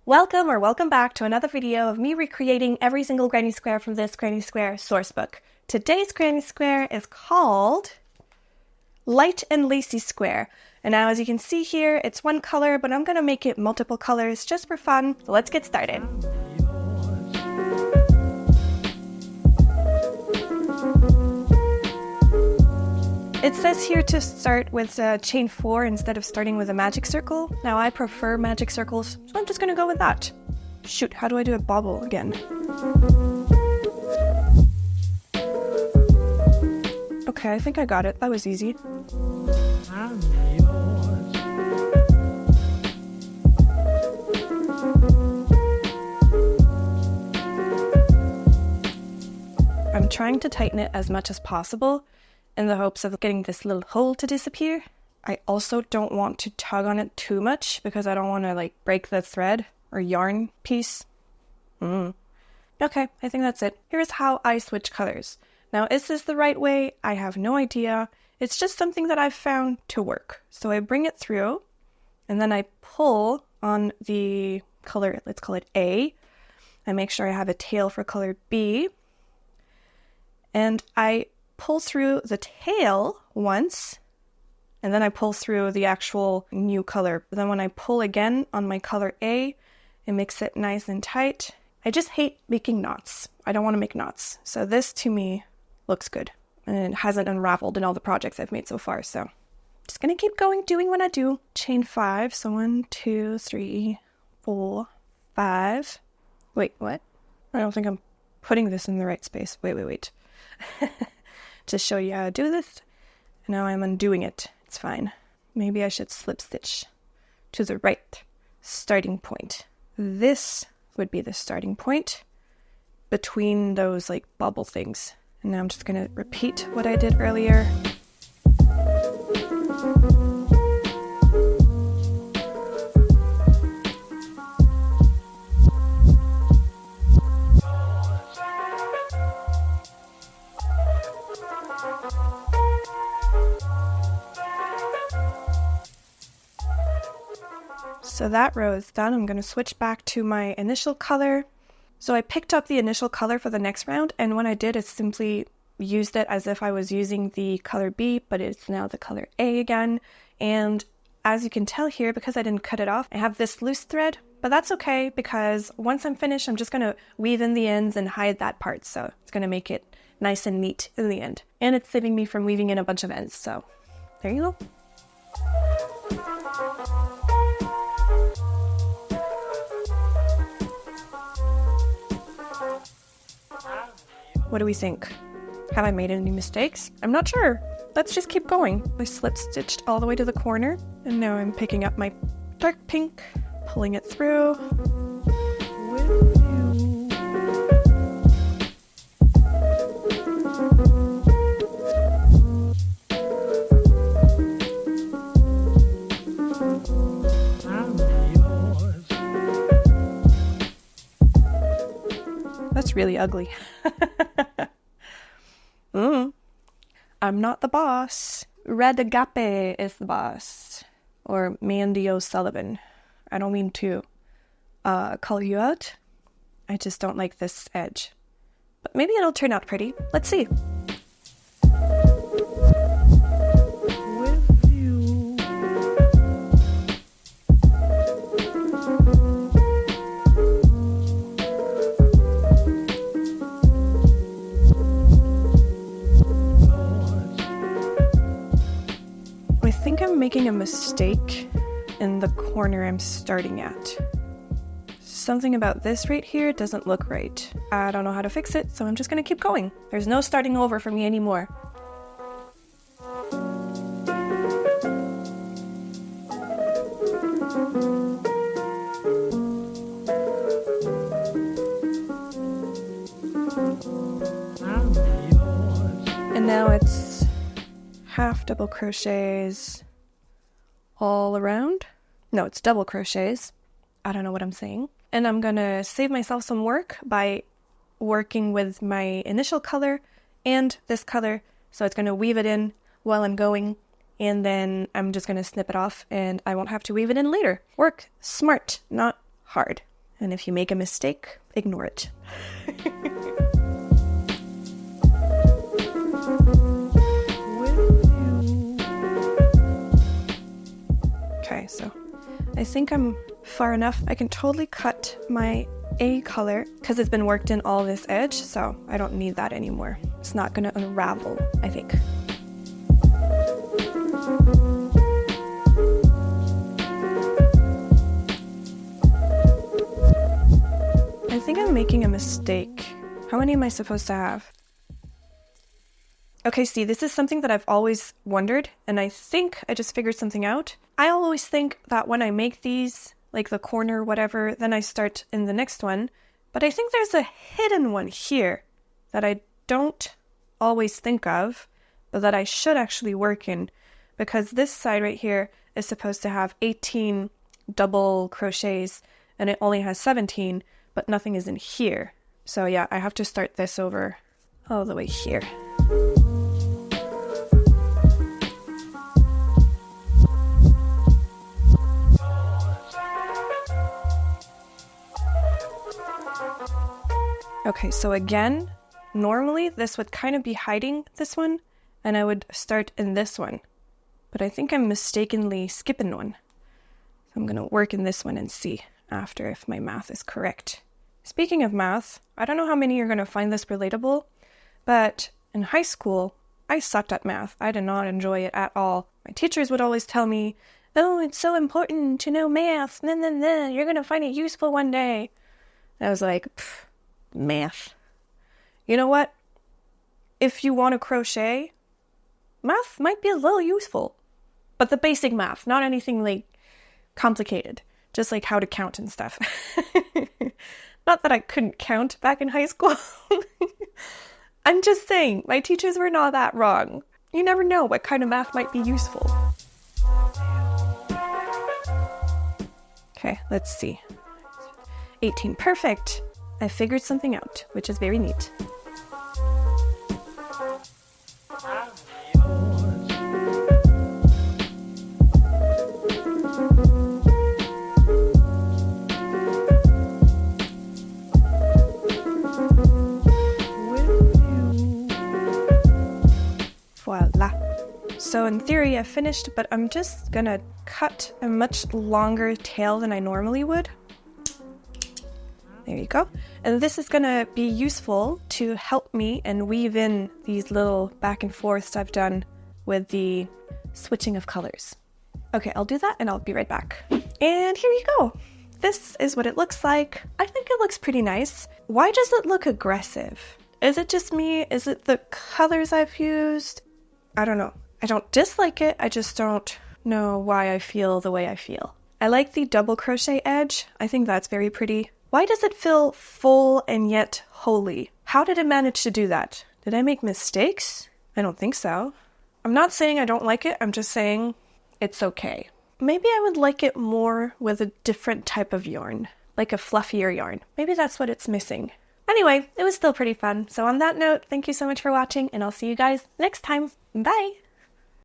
Welcome back to another video of me recreating every single granny square from this Granny Square sourcebook. Today's Granny Square is called Light and Lacy Square. And now as you can see here, it's one color, but I'm going to make it multiple colors just for fun. So let's get started. It says here to start with chain 4 instead of starting with a magic circle. Now I prefer magic circles, so I'm just gonna go with that. Shoot, how do I do a bobble again? Okay, I think I got it. That was easy. I'm trying to tighten it as much as possible in the hopes of getting this little hole to disappear. I also don't want to tug on it too much because I don't want to break the thread or yarn piece. Okay, I think that's it. Here's how I switch colors. Now, is this the right way? I have no idea. It's just something that I've found to work. So I bring it through and then I pull on the color, let's call it A. I make sure I have a tail for color B. And I pull through the tail once, and then I pull through the actual new color. But then when I pull again on my color A, it makes it nice and tight. I just hate making knots. I don't want to make knots. So this to me looks good. And it hasn't unraveled in all the projects I've made so far. So just gonna keep going, doing what I do. Chain 5. So 1, 2, 3, 4, 5. Wait, what? I don't think I'm putting this in the right space. Wait. To show you how to do this. Now I'm undoing it. It's fine. Maybe I should slip stitch to the right starting point. This would be the starting point between those bubble things. And now I'm just going to repeat what I did earlier. So that row is done. I'm going to switch back to my initial color. So I picked up the initial color for the next round, and what I did is simply used it as if I was using the color B, but it's now the color A again. And as you can tell here, because I didn't cut it off, I have this loose thread, but that's okay because once I'm finished, I'm just going to weave in the ends and hide that part. So it's going to make it nice and neat in the end. And it's saving me from weaving in a bunch of ends. So there you go. What do we think? Have I made any mistakes? I'm not sure. Let's just keep going. I slip stitched all the way to the corner, and now I'm picking up my dark pink, pulling it through. That's really ugly. I'm not the boss. Red Agape is the boss. Or Mandy O'Sullivan. I don't mean to call you out. I just don't like this edge. But maybe it'll turn out pretty. Let's see. I think I'm making a mistake in the corner I'm starting at. Something about this right here doesn't look right. I don't know how to fix it, so I'm just gonna keep going. There's no starting over for me anymore. And now it's half double crochets all around. No, it's double crochets. I don't know what I'm saying. And I'm gonna save myself some work by working with my initial color and this color. So it's gonna weave it in while I'm going, and then I'm just gonna snip it off and I won't have to weave it in later. Work smart, not hard. And if you make a mistake, ignore it. Okay, so I think I'm far enough. I can totally cut my A color because it's been worked in all this edge, so I don't need that anymore. It's not gonna unravel, I think. I think I'm making a mistake. How many am I supposed to have? Okay, see, this is something that I've always wondered, and I think I just figured something out. I always think that when I make these, like the corner, whatever, then I start in the next one. But I think there's a hidden one here that I don't always think of, but that I should actually work in, because this side right here is supposed to have 18 double crochets, and it only has 17, but nothing is in here. So yeah, I have to start this over all the way here. Okay, so again, normally this would kind of be hiding this one, and I would start in this one. But I think I'm mistakenly skipping one. So I'm going to work in this one and see after if my math is correct. Speaking of math, I don't know how many are going to find this relatable, but in high school, I sucked at math. I did not enjoy it at all. My teachers would always tell me, oh, it's so important to know math. You're going to find it useful one day. I was like, math. You know what? If you want to crochet, math might be a little useful. But the basic math, not anything like complicated. Just like how to count and stuff. Not that I couldn't count back in high school. I'm just saying, my teachers were not that wrong. You never know what kind of math might be useful. Okay, let's see. 18, perfect. I figured something out, which is very neat. Voila. So in theory I finished, but I'm just gonna cut a much longer tail than I normally would. There you go. And this is gonna be useful to help me and weave in these little back and forths I've done with the switching of colors. Okay, I'll do that and I'll be right back. And here you go. This is what it looks like. I think it looks pretty nice. Why does it look aggressive? Is it just me? Is it the colors I've used? I don't know. I don't dislike it. I just don't know why I feel the way I feel. I like the double crochet edge. I think that's very pretty. Why does it feel full and yet holy? How did it manage to do that? Did I make mistakes? I don't think so. I'm not saying I don't like it. I'm just saying it's okay. Maybe I would like it more with a different type of yarn, like a fluffier yarn. Maybe that's what it's missing. Anyway, it was still pretty fun. So on that note, thank you so much for watching, and I'll see you guys next time. Bye!